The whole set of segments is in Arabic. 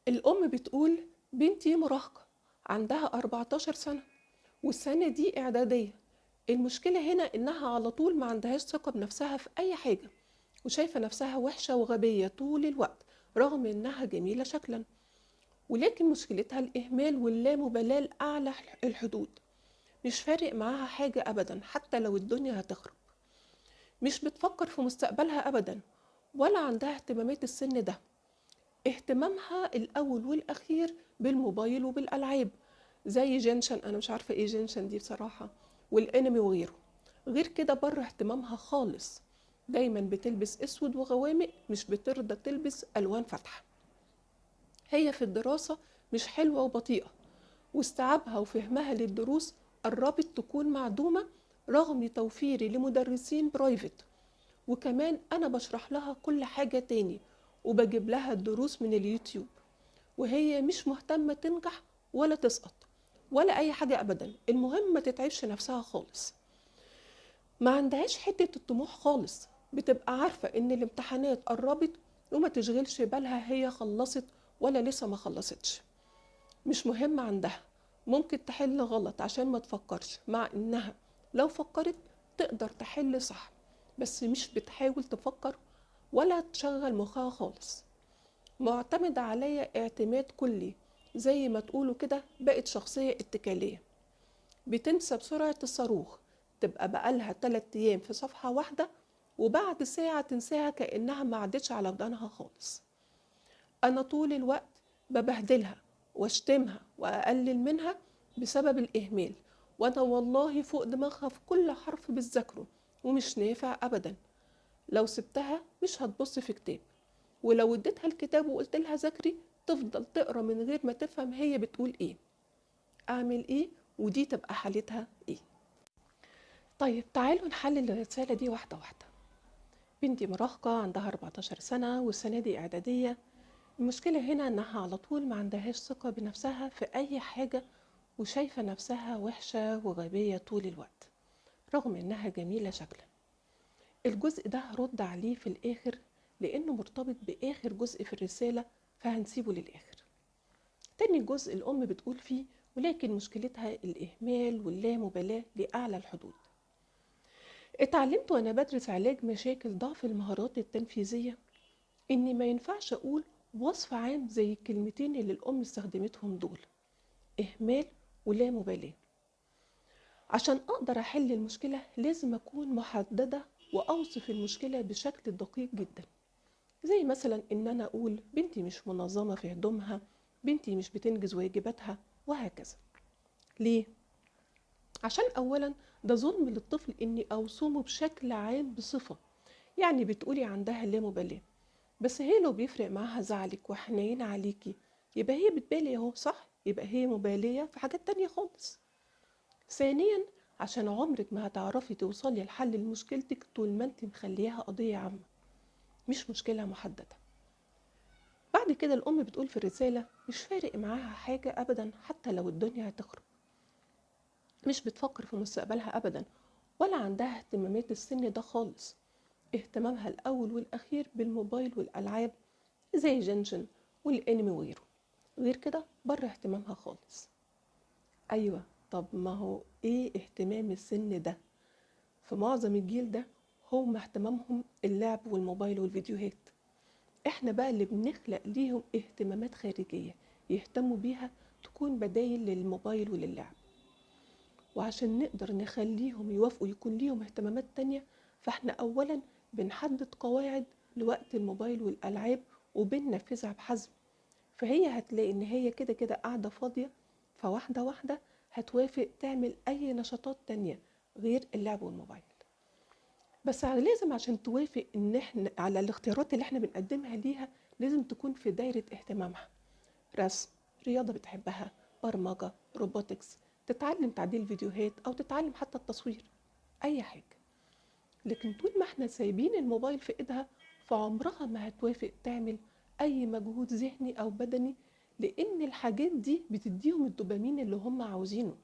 الأم بتقول بنتي مراهقة، عندها 14 سنة والسنة دي إعدادية. المشكلة هنا إنها على طول ما عندهاش ثقة بنفسها في أي حاجة، وشايفة نفسها وحشة وغبية طول الوقت رغم إنها جميلة شكلا. ولكن مشكلتها الإهمال واللامبالاة لأعلى الحدود. مش فارق معاها حاجة أبدا حتى لو الدنيا هتخرب. مش بتفكر في مستقبلها أبدا، ولا عندها اهتمامات السن ده. اهتمامها الأول والأخير بالموبايل وبالألعاب، زي جنشن، أنا مش عارفة إيه جنشن دي بصراحة، والأنمي وغيره. غير كده بره اهتمامها خالص. دايما بتلبس أسود وغوامق، مش بترضى تلبس ألوان فاتحة. هي في الدراسة مش حلوة وبطيئة، واستيعابها وفهمها للدروس قربت تكون معدومة رغم توفيري لمدرسين برايفت. وكمان أنا بشرح لها كل حاجة تاني، وبجيب لها الدروس من اليوتيوب، وهي مش مهتمة تنجح ولا تسقط ولا أي حاجة أبدا. المهم ما تتعبش نفسها خالص. ما عندهاش حتة الطموح خالص. بتبقى عارفة إن الامتحانات قربت وما تشغلش بالها هي خلصت ولا لسه ما خلصتش. مش مهم عندها. ممكن تحل غلط عشان ما تفكرش، مع إنها لو فكرت تقدر تحل صح، بس مش بتحاول تفكر ولا تشغل مخها خالص. معتمدة عليا اعتماد كلي، زي ما تقولوا كده بقت شخصية اتكالية. بتنسى بسرعة الصاروخ، تبقى بقالها 3 أيام في صفحة واحدة وبعد ساعة تنساها كأنها ما عدتش على ودانها خالص. أنا طول الوقت ببهدلها واشتمها وأقلل منها بسبب الإهمال، وأنا والله فوق دماغها في كل حرف بتذاكره، ومش نافع أبدا. لو سبتها مش هتبص في كتاب، ولو اديتها الكتاب وقلت لها ذاكري تفضل تقرا من غير ما تفهم هي بتقول ايه. اعمل ايه؟ ودي تبقى حالتها ايه؟ طيب تعالوا نحلل الرسالة دي واحدة واحدة. بنتي مراهقة، عندها 14 سنة والسنة دي إعدادية. المشكلة هنا إنها على طول ما عندهاش ثقة بنفسها في أي حاجة، وشايفة نفسها وحشة وغبية طول الوقت رغم إنها جميلة شكلا. الجزء ده هرد عليه في الآخر لأنه مرتبط بآخر جزء في الرسالة، فهنسيبه للآخر. تاني جزء الأم بتقول فيه ولكن مشكلتها الإهمال واللامبالاة لأعلى الحدود. اتعلمت وأنا بدرس علاج مشاكل ضعف المهارات التنفيذية إني ما ينفعش أقول وصف عام زي الكلمتين اللي الأم استخدمتهم دول: إهمال ولا مبالاة. عشان أقدر أحل المشكلة لازم أكون محددة وأوصف المشكلة بشكل دقيق جدا. زي مثلا إن أنا أقول بنتي مش منظمة في هدومها، بنتي مش بتنجز واجباتها، وهكذا. ليه؟ عشان أولا ده ظلم للطفل إني أوصمه بشكل عام بصفة، يعني بتقولي عندها اللامبالاة، بس هي لو بيفرق معاها زعلك وحنين عليكي يبقى هي بتبالي اهو، صح؟ يبقى هي مبالية في حاجات تانية خالص. ثانيا، عشان عمرك ما هتعرفي توصلي لحل لمشكلتك طول ما انت مخليها قضية عامة مش مشكلة محددة. بعد كده الأم بتقول في الرسالة مش فارق معاها حاجة أبدا حتى لو الدنيا هتخرب. مش بتفكر في مستقبلها أبدا، ولا عندها اهتمامات السن ده خالص. اهتمامها الأول والأخير بالموبايل والألعاب زي جنجن والأنمي وغيره. غير كده بره اهتمامها خالص. أيوة، طب ما هو إيه اهتمام السن ده؟ في معظم الجيل ده هم اهتمامهم اللعب والموبايل والفيديوهات. احنا بقى اللي بنخلق ليهم اهتمامات خارجية يهتموا بيها تكون بدايل للموبايل وللعب. وعشان نقدر نخليهم يوافقوا يكون ليهم اهتمامات تانية، فاحنا أولا بنحدد قواعد لوقت الموبايل والألعاب وبننفذها بحزم. فهي هتلاقي إن هي كده كده قاعدة فاضية، فواحدة واحدة هتوافق تعمل أي نشاطات تانية غير اللعب والموبايل. بس لازم عشان توافق إن احنا على الاختيارات اللي احنا بنقدمها ليها لازم تكون في دايرة اهتمامها: رسم، رياضة بتحبها، برمجة، روبوتكس، تتعلم تعديل فيديوهات أو تتعلم حتى التصوير، أي حاجة. لكن طول ما احنا سايبين الموبايل في إيدها فعمرها ما هتوافق تعمل أي مجهود ذهني أو بدني، لأن الحاجات دي بتديهم الدوبامين اللي هم عاوزينه.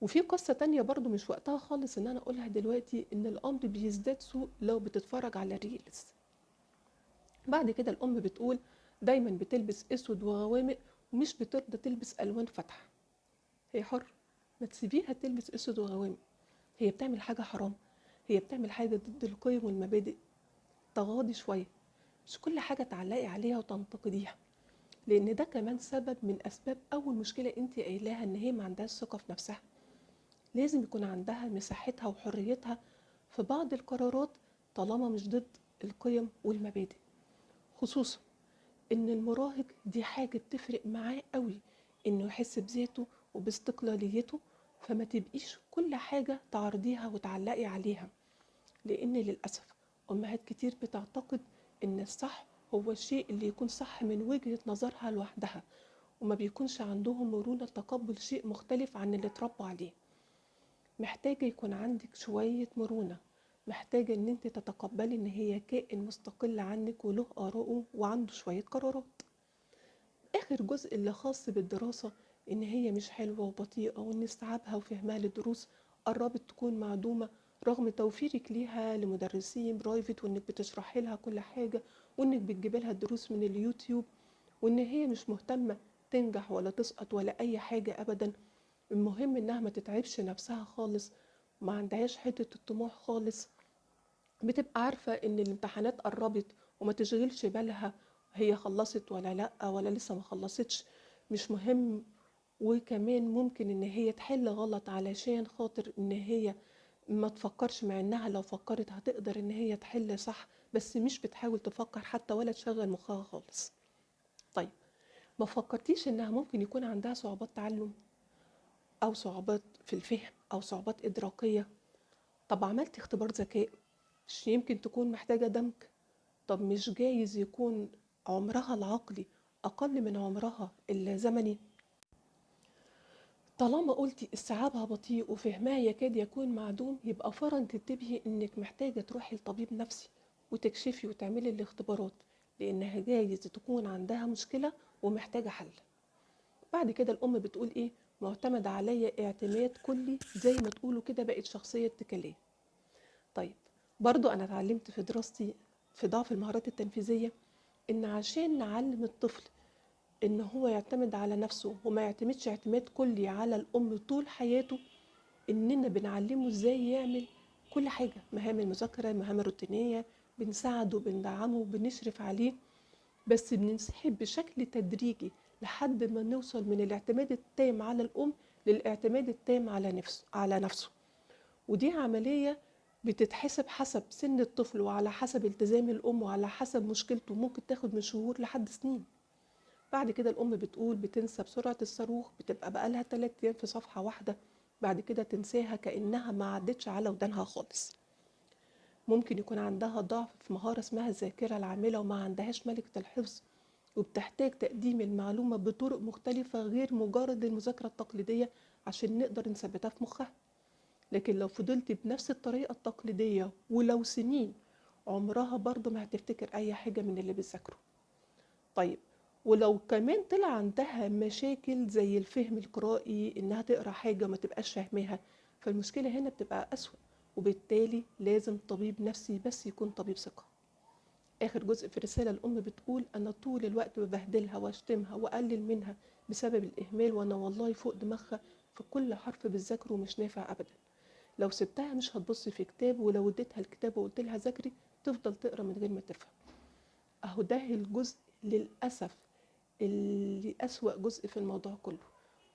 وفي قصة تانية برضو مش وقتها خالص إن أنا أقولها دلوقتي، إن الأمر بيزداد سوء لو بتتفرج على الريلز. بعد كده الأم بتقول دايما بتلبس اسود وغوامق ومش بترضى تلبس الوان فاتحه. هي حر، ما تسيبيها تلبس اسود وغوامق. هي بتعمل حاجه حرام، هي بتعمل حاجه ضد القيم والمبادئ. تغاضي شويه، مش كل حاجه تعلقي عليها وتنتقديها، لان ده كمان سبب من اسباب اول مشكله انت قايلاها، ان هي ما عندهاش ثقه في نفسها. لازم يكون عندها مساحتها وحريتها في بعض القرارات طالما مش ضد القيم والمبادئ. خصوصا ان المراهق دي حاجة بتفرق معاه قوي، انه يحس بذاته وباستقلاليته. فما تبقيش كل حاجة تعرضيها وتعلقي عليها، لان للأسف امهات كتير بتعتقد ان الصح هو الشيء اللي يكون صح من وجهة نظرها لوحدها، وما بيكونش عندهم مرونة تقبل شيء مختلف عن اللي اتربوا عليه. محتاجة يكون عندك شوية مرونة، محتاجة ان انت تتقبلي ان هي كائن مستقل عنك وله آراءه وعنده شوية قرارات. آخر جزء اللي خاص بالدراسة، إن هي مش حلوة وبطيئة، وإن استيعابها وفهمها للدروس قربت تكون معدومة، رغم توفيرك ليها لمدرسين برايفت، وإنك بتشرحي لها كل حاجة، وإنك بتجيبي لها الدروس من اليوتيوب، وإن هي مش مهتمة تنجح ولا تسقط ولا أي حاجة أبدا. المهم إنها ما تتعبش نفسها خالص، ما عندهاش حتة الطموح خالص. بتبقى عارفة إن الامتحانات قربت وما تشغلش بالها هي خلصت ولا لأ ولا لسه ما خلصتش، مش مهم. وكمان ممكن إن هي تحل غلط علشان خاطر إن هي ما تفكرش، مع إنها لو فكرت هتقدر إن هي تحل صح، بس مش بتحاول تفكر حتى ولا تشغل مخها خالص. طيب، ما فكرتيش إنها ممكن يكون عندها صعوبات تعلم، أو صعوبات في الفهم، أو صعوبات إدراكية؟ طب عملتي اختبار ذكاء؟ مش يمكن تكون محتاجة دمج؟ طب مش جايز يكون عمرها العقلي أقل من عمرها الزمني؟ طالما قلتي استيعابها بطيء وفهمها يكاد يكون معدوم، يبقى فورا تنتبهي إنك محتاجة تروحي لطبيب نفسي وتكشفي وتعملي الاختبارات، لأنها جايز تكون عندها مشكلة ومحتاجة حل. بعد كده الأم بتقول إيه؟ معتمدة عليا اعتماد كلي، زي ما تقولوا كده بقت شخصية اتكالية. طيب، برضو أنا اتعلمت في دراستي في ضعف المهارات التنفيذية إن عشان نعلم الطفل إن هو يعتمد على نفسه وما يعتمدش اعتماد كلي على الأم طول حياته، إننا بنعلمه إزاي يعمل كل حاجة، مهام المذاكرة، مهام الروتينية، بنساعده بندعمه بنشرف عليه، بس بننسحب بشكل تدريجي لحد ما نوصل من الاعتماد التام على الأم للاعتماد التام على نفسه. ودي عملية بتتحسب حسب سن الطفل، وعلى حسب التزام الأم، وعلى حسب مشكلته، ممكن تاخد من شهور لحد سنين. بعد كده الأم بتقول بتنسى بسرعة الصاروخ، بتبقى بقالها 3 أيام في صفحة واحدة، بعد كده تنساها كأنها ما عدتش على ودانها خالص. ممكن يكون عندها ضعف في مهارة اسمها الذاكرة العاملة، وما عندهاش ملكة الحفظ، وبتحتاج تقديم المعلومة بطرق مختلفة غير مجرد المذاكرة التقليدية عشان نقدر نثبتها في مخها. لكن لو فضلت بنفس الطريقة التقليدية ولو سنين، عمرها برضه ما هتفتكر أي حاجة من اللي بتذاكره. طيب، ولو كمان طلع عندها مشاكل زي الفهم القرائي، إنها تقرأ حاجة ما تبقاش فاهماها، فالمشكلة هنا بتبقى أسوأ، وبالتالي لازم طبيب نفسي بس يكون طبيب ثقة. آخر جزء في الرسالة الأم بتقول: أنا طول الوقت ببهدلها وأشتمها وأقلل منها بسبب الإهمال، وأنا والله فوق دماغها في كل حرف بتذاكره مش نافع أبدا. لو سبتها مش هتبص في كتاب، ولو اديتها الكتاب وقلت لها ذاكري تفضل تقرا من غير ما تفهم. اهو ده الجزء للاسف اللي اسوأ جزء في الموضوع كله،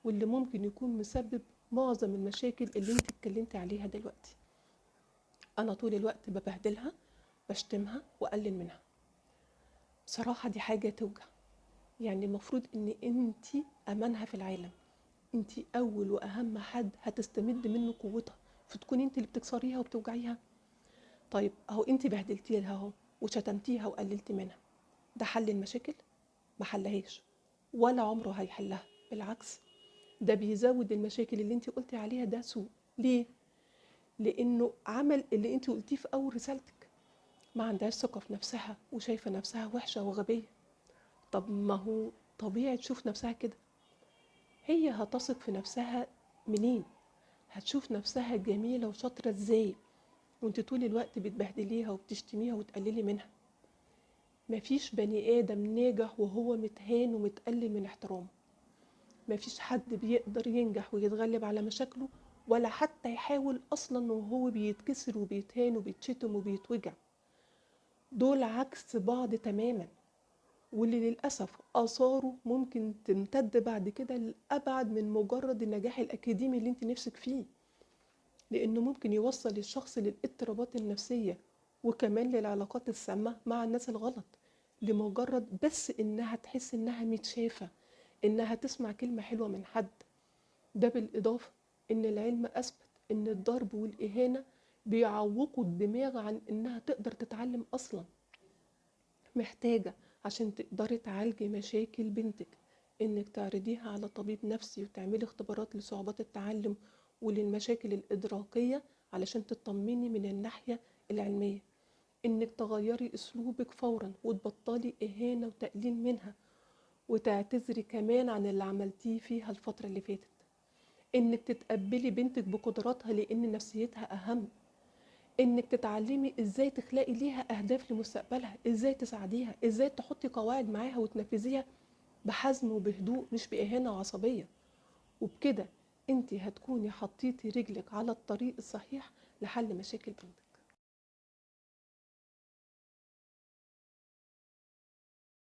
واللي ممكن يكون مسبب معظم المشاكل اللي انت اتكلمتي عليها دلوقتي. انا طول الوقت ببهدلها، بشتمها واقلل منها. بصراحة دي حاجة توجع. يعني المفروض ان انت امانها في العالم، انت اول واهم حد هتستمد منه قوتها، فتكوني انت اللي بتكسريها وبتوجعيها. طيب اهو انت بهدلتيها اهو وشتمتيها وقللتي منها، ده حل المشاكل؟ ما حلهاش، ولا عمره هيحلها. بالعكس، ده بيزود المشاكل اللي انت قلتي عليها. ده سوء. ليه؟ لانه عمل اللي انت قلتيه في اول رسالتك. ما عندهاش ثقة في نفسها وشايفة نفسها وحشة وغبية. طب ما هو طبيعي تشوف نفسها كده. هي هتثق في نفسها منين؟ هتشوف نفسها جميلة وشاطرة ازاي وانت طول الوقت بتبهدليها وبتشتميها وتقللي منها؟ مفيش بني آدم ناجح وهو متهان ومتقلل من احترامه. مفيش حد بيقدر ينجح ويتغلب على مشاكله ولا حتى يحاول أصلا وهو بيتكسر وبيتهان وبيتشتم وبيتوجع. دول عكس بعض تماما، واللي للأسف آثاره ممكن تمتد بعد كده لأبعد من مجرد النجاح الأكاديمي اللي انت نفسك فيه، لأنه ممكن يوصل الشخص للاضطرابات النفسية وكمان للعلاقات السامة مع الناس الغلط، لمجرد بس إنها تحس إنها متشافة، إنها تسمع كلمة حلوة من حد. ده بالإضافة إن العلم أثبت إن الضرب والإهانة بيعوقوا الدماغ عن إنها تقدر تتعلم أصلا. محتاجة عشان تقدري تعالجي مشاكل بنتك إنك تعرضيها على طبيب نفسي وتعملي اختبارات لصعوبات التعلم وللمشاكل الإدراكية علشان تطمني من الناحية العلمية. إنك تغيري أسلوبك فورا وتبطلي إهانة وتقليل منها، وتعتذري كمان عن اللي عملتيه فيها الفترة اللي فاتت. إنك تتقبلي بنتك بقدراتها لأن نفسيتها أهم. إنك تتعلمي إزاي تخلقي ليها أهداف لمستقبلها، إزاي تساعديها، إزاي تحطي قواعد معاها وتنفذيها بحزم وبهدوء مش بإهانة وعصبية. وبكده انت هتكوني حطيتي رجلك على الطريق الصحيح لحل مشاكل بنتك.